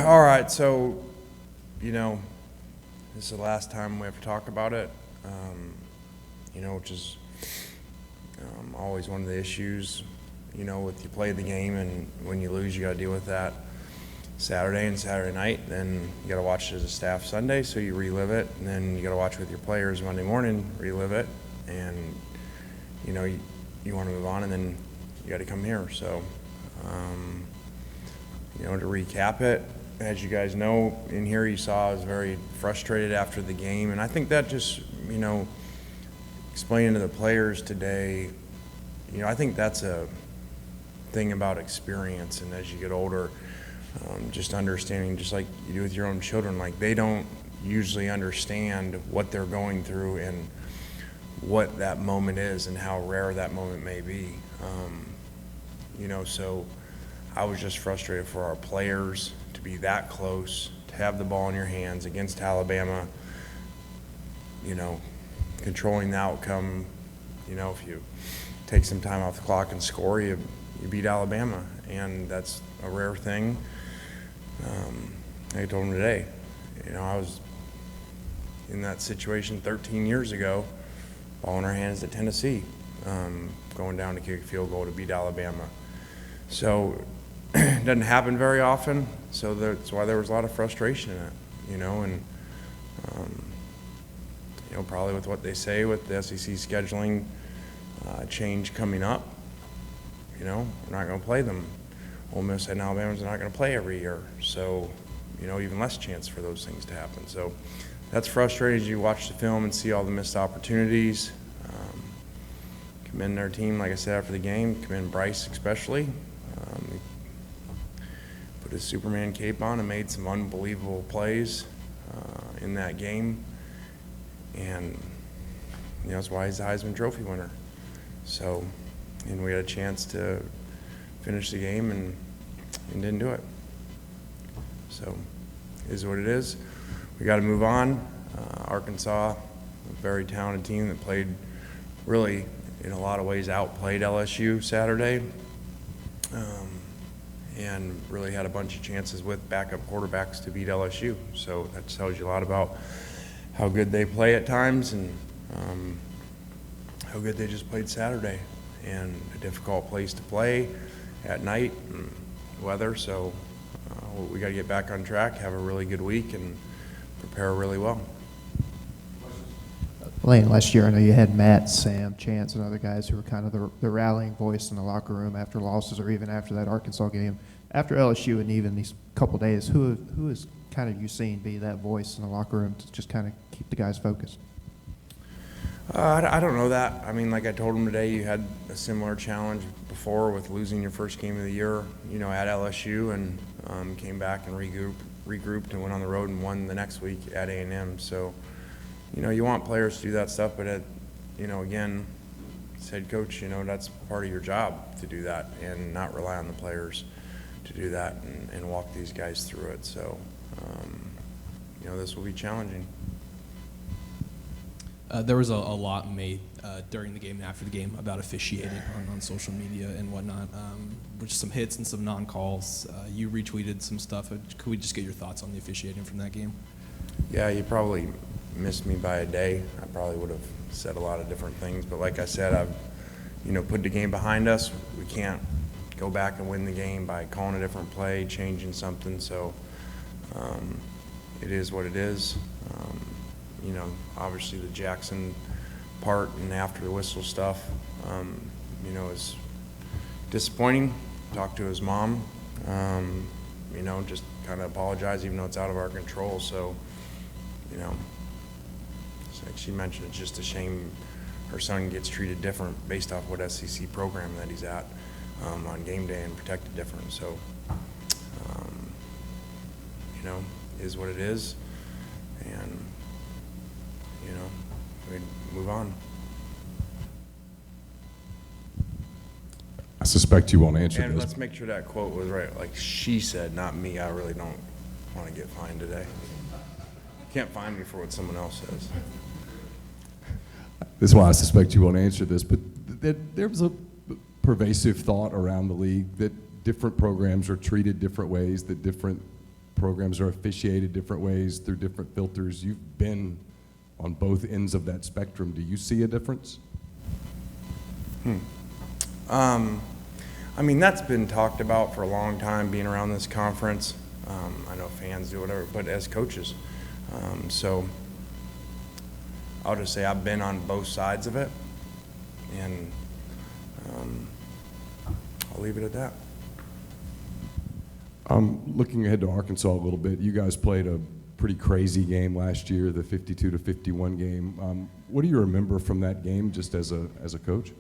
All right, so, this is the last time we have to talk about it, which is always one of the issues, with you play the game and when you lose, you got to deal with that Saturday and Saturday night. Then you got to watch it as a staff Sunday, so you relive it. And then you got to watch with your players Monday morning, relive it. And, you want to move on, and then you got to come here. So, to recap it, as you guys know, in here you saw I was very frustrated after the game. And I think that just, explaining to the players today, I think that's a thing about experience. And as you get older, just understanding, just like you do with your own children, like they don't usually understand what they're going through and what that moment is and how rare that moment may be. So I was just frustrated for our players to be that close, to have the ball in your hands against Alabama, controlling the outcome. If you take some time off the clock and score, you beat Alabama, and that's a rare thing. I told him today, I was in that situation 13 years ago, ball in our hands at Tennessee, going down to kick a field goal to beat Alabama. So it doesn't happen very often, so that's why there was a lot of frustration in it, and probably with what they say with the SEC scheduling change coming up, we're not going to play them. Ole Miss and Alabama's not going to play every year, so even less chance for those things to happen. So that's frustrating as you watch the film and see all the missed opportunities. Commend our team, like I said after the game. Commend Bryce especially. He put his Superman cape on and made some unbelievable plays in that game, and that's why he's the Heisman Trophy winner. So, and we had a chance to finish the game and didn't do it. So, it is what it is. We got to move on. Arkansas, a very talented team that played really, in a lot of ways, outplayed LSU Saturday, and really had a bunch of chances with backup quarterbacks to beat LSU. So that tells you a lot about how good they play at times and how good they just played Saturday, and a difficult place to play at night and weather. So we got to get back on track, have a really good week, and prepare really well. Lane, last year I know you had Matt, Sam, Chance, and other guys who were kind of the rallying voice in the locker room after losses or even after that Arkansas game. After LSU and even these couple days, who is kind of you seen be that voice in the locker room to just kind of keep the guys focused? I don't know that. I mean, like I told him today, you had a similar challenge before with losing your first game of the year, at LSU, and came back and regrouped and went on the road and won the next week at A&M. So, you want players to do that stuff, but again, as head coach, that's part of your job to do that and not rely on the players to do that and walk these guys through it. So, this will be challenging. There was a lot made during the game and after the game about officiating on social media and whatnot, with some hits and some non-calls. You retweeted some stuff. Could we just get your thoughts on the officiating from that game? Yeah, you probably missed me by a day. I probably would have said a lot of different things, but like I said, I've put the game behind us. We can't go back and win the game by calling a different play, changing something. So it is what it is. Obviously the Jackson part and after the whistle stuff, is disappointing. Talked to his mom, just kind of apologize even though it's out of our control. So, like she mentioned, it's just a shame her son gets treated different based off what SEC program that he's at on game day and protected different. So, is what it is, and we move on. I suspect you won't answer And this. let's make sure that quote was right. Like she said, not me. I really don't want to get fined today. You can't fine me for what someone else says. This is why I suspect you won't answer this, but there was a pervasive thought around the league that different programs are treated different ways, that different programs are officiated different ways through different filters. You've been on both ends of that spectrum. Do you see a difference? I mean, that's been talked about for a long time, being around this conference. I know fans do whatever, but as coaches. So I'll just say I've been on both sides of it, and I'll leave it at that. Looking ahead to Arkansas a little bit, you guys played a pretty crazy game last year, the 52-51 game. What do you remember from that game, just as a coach?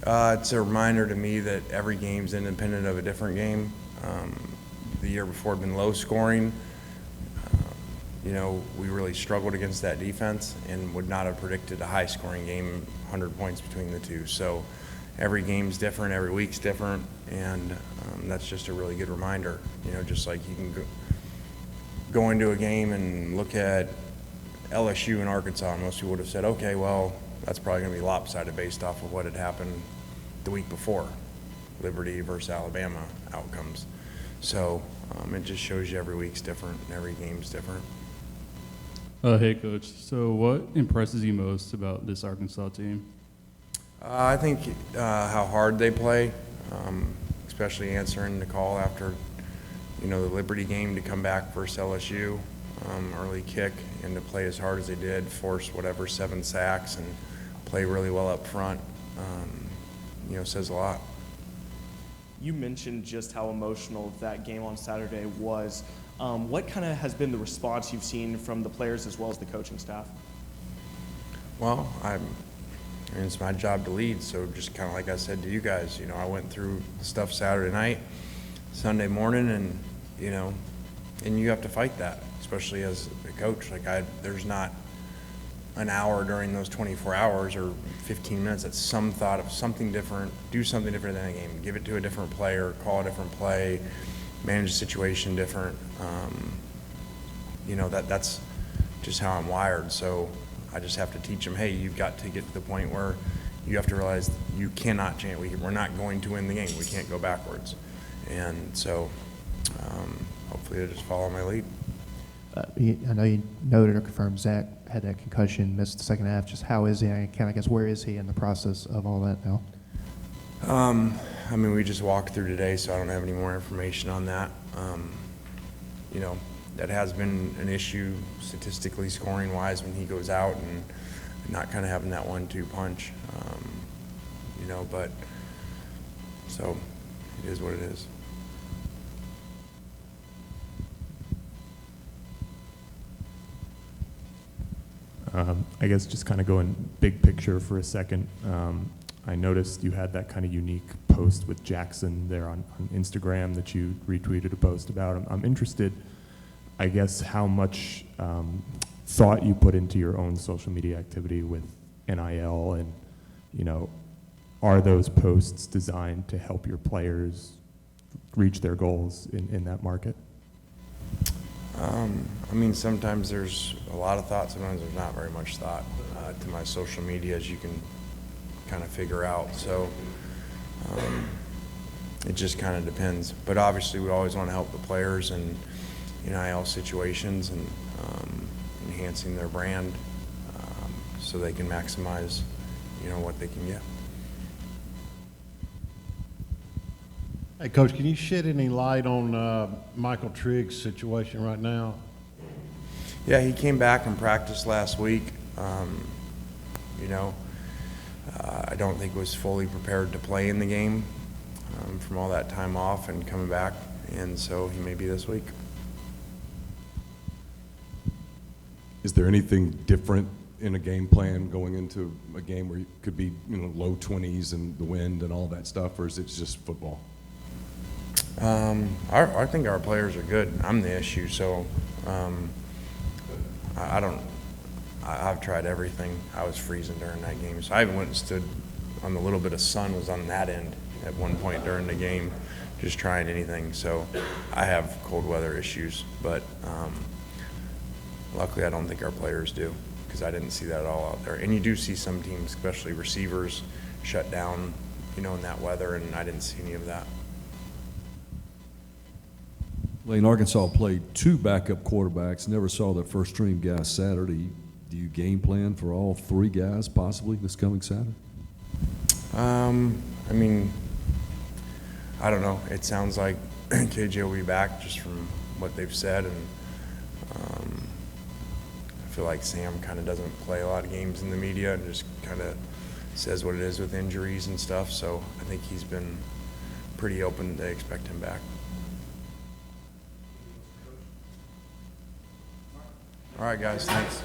It's a reminder to me that every game's independent of a different game. The year before had been low scoring. You know, we really struggled against that defense and would not have predicted a high scoring game, 100 points between the two. So every game's different, every week's different, and that's just a really good reminder. You know, just like you can go into a game and look at LSU and Arkansas, and most people would have said, okay, well, that's probably going to be lopsided based off of what had happened the week before, Liberty versus Alabama outcomes. So it just shows you every week's different and every game's different. Hey, Coach. So what impresses you most about this Arkansas team? I think how hard they play, especially answering the call after, you know, the Liberty game to come back versus LSU, early kick, and to play as hard as they did, force 7 sacks, and play really well up front, you know, says a lot. You mentioned just how emotional that game on Saturday was. What kind of has been the response you've seen from the players as well as the coaching staff? Well, I mean, it's my job to lead, so just kind of like I said to you guys, you know, I went through stuff Saturday night, Sunday morning, and, you know, and you have to fight that, especially as a coach. Like, there's not an hour during those 24 hours or 15 minutes that's some thought of something different, do something different than a game, give it to a different player, call a different play, manage the situation different. You know, that's just how I'm wired. So I just have to teach them, hey, you've got to get to the point where you have to realize you cannot change. We're not going to win the game. We can't go backwards. And so hopefully they just follow my lead. I know you noted or confirmed Zach had that concussion, missed the second half. Just how is he? I guess where is he in the process of all that now? I mean, we just walked through today, so I don't have any more information on that. You know, that has been an issue statistically scoring-wise when he goes out and not kind of having that 1-2 punch. You know, but so it is what it is. I guess just kind of going big picture for a second. I noticed you had that kind of unique post with Jackson there on Instagram that you retweeted a post about. I'm interested, I guess, how much thought you put into your own social media activity with NIL, and, you know, are those posts designed to help your players reach their goals in that market? I mean, sometimes there's a lot of thought, sometimes there's not very much thought to my social media, as you can kind of figure out. So it just kind of depends. But obviously we always want to help the players in NIL situations and enhancing their brand so they can maximize, you know, what they can get. Hey, Coach, can you shed any light on Michael Trigg's situation right now? Yeah, he came back and practiced last week. You know, I don't think was fully prepared to play in the game from all that time off and coming back, and so he may be this week. Is there anything different in a game plan going into a game where you could be, you know, low 20s and the wind and all that stuff, or is it just football? I think our players are good. I'm the issue, so I've tried everything. I was freezing during that game, so I even went and stood on the little bit of sun was on that end at one point during the game, just trying anything. So I have cold weather issues, but luckily I don't think our players do, because I didn't see that at all out there. And you do see some teams, especially receivers, shut down, you know, in that weather, and I didn't see any of that. Lane, Arkansas played 2 backup quarterbacks, never saw their first string guys Saturday. Do you game plan for all 3 guys possibly this coming Saturday? I mean, I don't know. It sounds like KJ will be back just from what they've said, and I feel like Sam kind of doesn't play a lot of games in the media and just kind of says what it is with injuries and stuff. So I think he's been pretty open to expect him back. All right, guys, thanks.